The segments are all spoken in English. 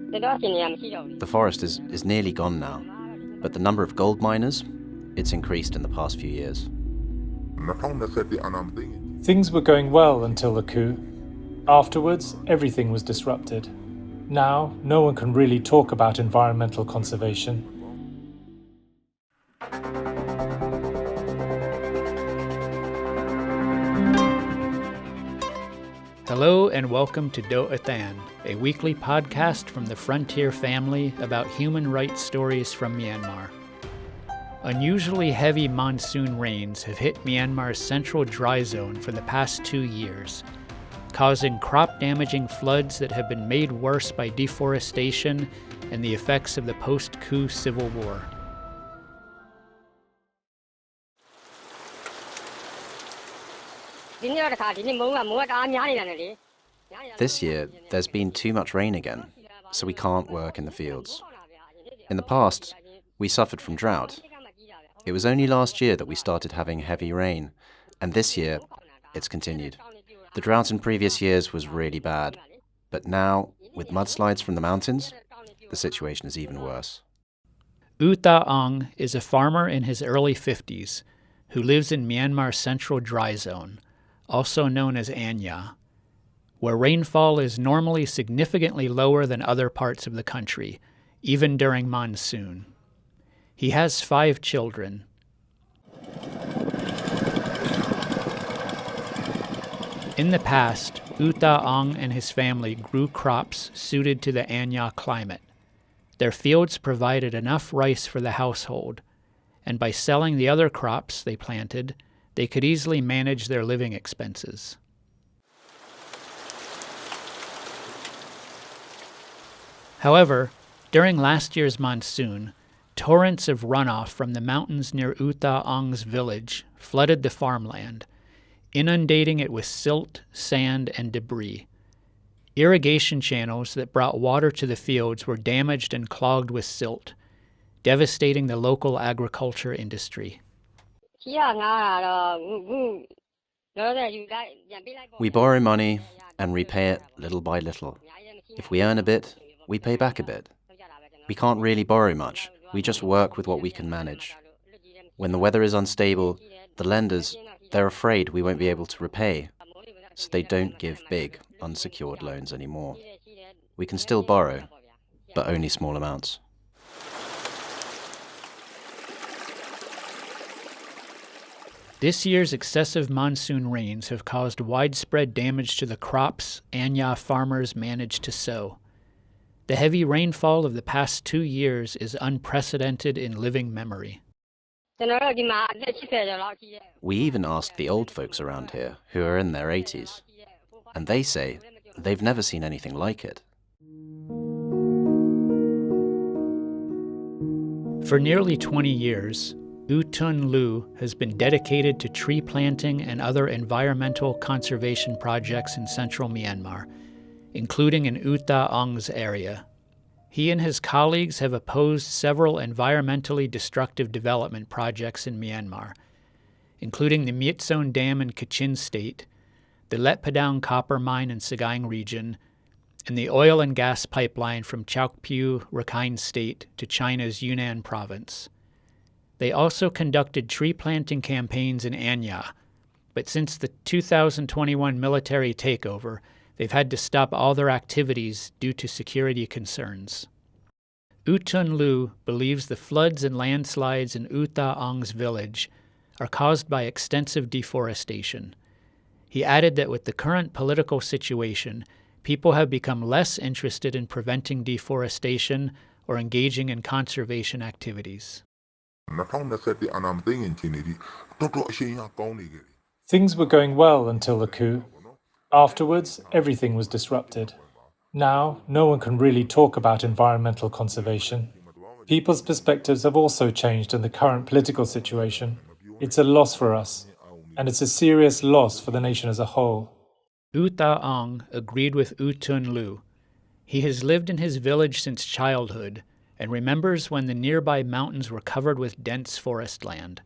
The forest is nearly gone now, but the number of gold miners, it's increased in the past few years. Things were going well until the coup. Afterwards, everything was disrupted. Now, no one can really talk about environmental conservation. Hello and welcome to U Tha Aung, a weekly podcast from the Frontier family about human rights stories from Myanmar. Unusually heavy monsoon rains have hit Myanmar's central dry zone for the past 2 years, causing crop-damaging floods that have been made worse by deforestation and the effects of the post-coup civil war. This year, there's been too much rain again, so we can't work in the fields. In the past, we suffered from drought. It was only last year that we started having heavy rain, and this year, it's continued. The drought in previous years was really bad, but now, with mudslides from the mountains, the situation is even worse. U Tha Aung is a farmer in his early 50s who lives in Myanmar's central dry zone, also known as Anya, where rainfall is normally significantly lower than other parts of the country, even during monsoon. He has 5 children. In the past, U Tha Aung and his family grew crops suited to the Anya climate. Their fields provided enough rice for the household, and by selling the other crops they planted, they could easily manage their living expenses. However, during last year's monsoon, torrents of runoff from the mountains near U Tha Aung's village flooded the farmland, inundating it with silt, sand, and debris. Irrigation channels that brought water to the fields were damaged and clogged with silt, devastating the local agriculture industry. We borrow money and repay it little by little. If we earn a bit, we pay back a bit. We can't really borrow much. We just work with what we can manage. When the weather is unstable, the lenders, they're afraid we won't be able to repay, so they don't give big, unsecured loans anymore. We can still borrow, but only small amounts. This year's excessive monsoon rains have caused widespread damage to the crops Anya farmers managed to sow. The heavy rainfall of the past 2 years is unprecedented in living memory. We even asked the old folks around here, who are in their 80s, and they say they've never seen anything like it. For nearly 20 years, U Tun Lu has been dedicated to tree planting and other environmental conservation projects in central Myanmar, including in U Tha Aung's area. He and his colleagues have opposed several environmentally destructive development projects in Myanmar, including the Myitsone Dam in Kachin State, the Let Padang copper mine in Sagaing region, and the oil and gas pipeline from Chaokpyu, Rakhine State, to China's Yunnan province. They also conducted tree planting campaigns in Anya, but since the 2021 military takeover, they've had to stop all their activities due to security concerns. U Tun Lu believes the floods and landslides in U Tha Aung's village are caused by extensive deforestation. He added that with the current political situation, people have become less interested in preventing deforestation or engaging in conservation activities. Things were going well until the coup. Afterwards, everything was disrupted. Now, no one can really talk about environmental conservation. People's perspectives have also changed in the current political situation. It's a loss for us, and it's a serious loss for the nation as a whole. U Tha Aung agreed with U Tun Lu. He has lived in his village since childhood and remembers when the nearby mountains were covered with dense forest land.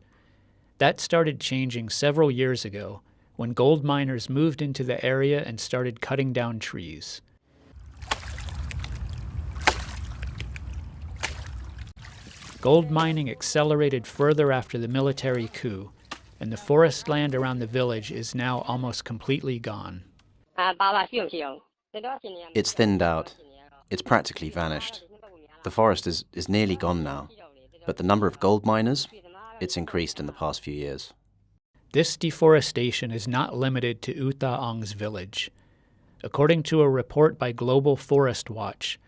That started changing several years ago when gold miners moved into the area and started cutting down trees. Gold mining accelerated further after the military coup, and the forest land around the village is now almost completely gone. It's thinned out. It's practically vanished. The forest is nearly gone now, but the number of gold miners, it's increased in the past few years. This deforestation is not limited to U Tha Aung's village. According to a report by Global Forest Watch,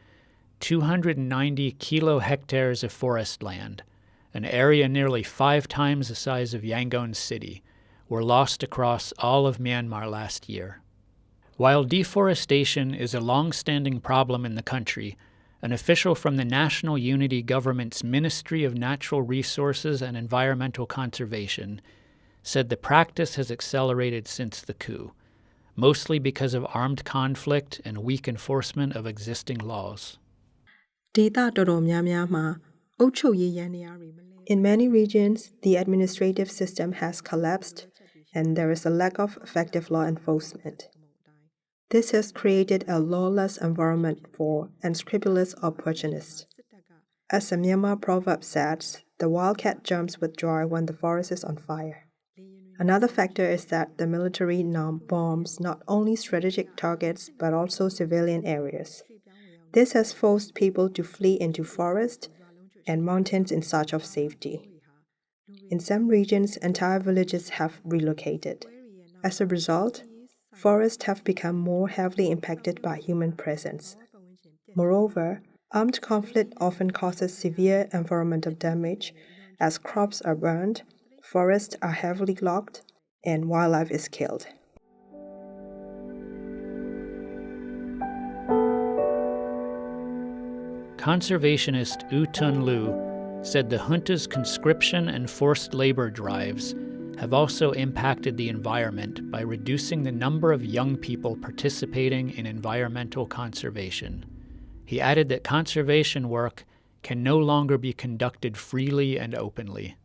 290 kilo-hectares of forest land, an area nearly 5 times the size of Yangon City, were lost across all of Myanmar last year. While deforestation is a long-standing problem in the country, an official from the National Unity Government's Ministry of Natural Resources and Environmental Conservation said the practice has accelerated since the coup, mostly because of armed conflict and weak enforcement of existing laws. In many regions, the administrative system has collapsed, and there is a lack of effective law enforcement. This has created a lawless environment for unscrupulous opportunists. As a Myanmar proverb says, the wildcat jumps with joy when the forest is on fire. Another factor is that the military now bombs not only strategic targets but also civilian areas. This has forced people to flee into forests and mountains in search of safety. In some regions, entire villages have relocated. As a result, forests have become more heavily impacted by human presence. Moreover, armed conflict often causes severe environmental damage as crops are burned, forests are heavily logged, and wildlife is killed. Conservationist U Tha Aung said the junta's conscription and forced labor drives have also impacted the environment by reducing the number of young people participating in environmental conservation. He added that conservation work can no longer be conducted freely and openly.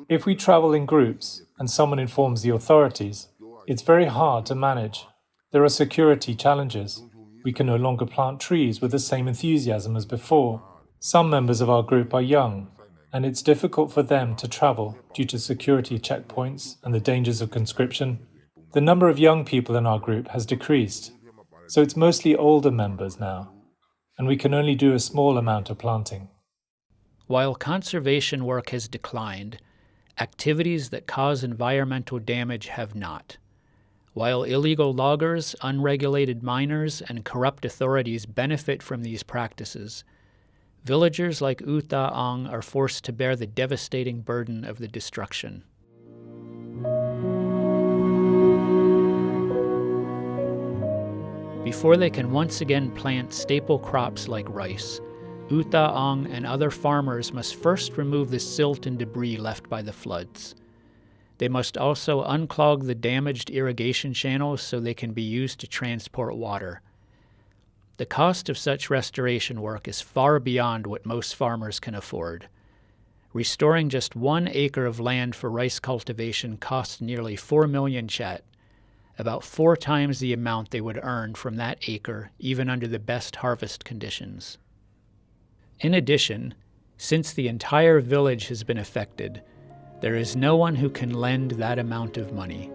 If we travel in groups and someone informs the authorities, it's very hard to manage. There are security challenges. We can no longer plant trees with the same enthusiasm as before. Some members of our group are young, and it's difficult for them to travel due to security checkpoints and the dangers of conscription. The number of young people in our group has decreased, so it's mostly older members now, and we can only do a small amount of planting. While conservation work has declined, activities that cause environmental damage have not. While illegal loggers, unregulated miners, and corrupt authorities benefit from these practices, villagers like U Tha Aung are forced to bear the devastating burden of the destruction. Before they can once again plant staple crops like rice, U Tha Aung and other farmers must first remove the silt and debris left by the floods. They must also unclog the damaged irrigation channels so they can be used to transport water. The cost of such restoration work is far beyond what most farmers can afford. Restoring just 1 acre of land for rice cultivation costs nearly 4 million kyat, about 4 times the amount they would earn from that acre even under the best harvest conditions. In addition, since the entire village has been affected, there is no one who can lend that amount of money.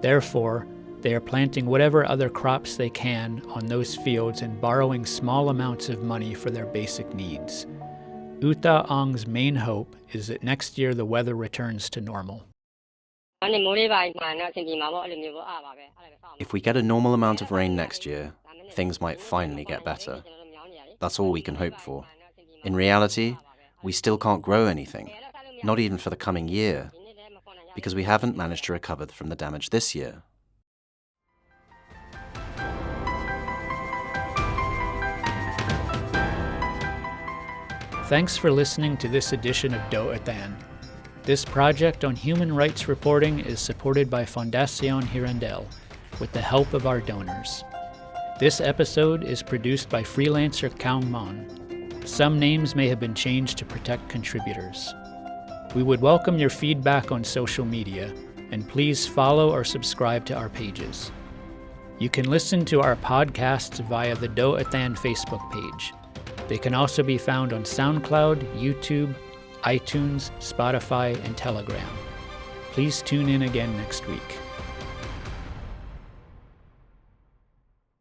Therefore, they are planting whatever other crops they can on those fields and borrowing small amounts of money for their basic needs. U Tha Aung's main hope is that next year the weather returns to normal. If we get a normal amount of rain next year, things might finally get better. That's all we can hope for. In reality, we still can't grow anything, not even for the coming year, because we haven't managed to recover from the damage this year. Thanks for listening to this edition of Do Atan. This project on human rights reporting is supported by Fondation Hirondelle with the help of our donors. This episode is produced by freelancer Kaung Mon. Some names may have been changed to protect contributors. We would welcome your feedback on social media, and please follow or subscribe to our pages. You can listen to our podcasts via the Do Athan Facebook page. They can also be found on SoundCloud, YouTube, iTunes, Spotify, and Telegram. Please tune in again next week.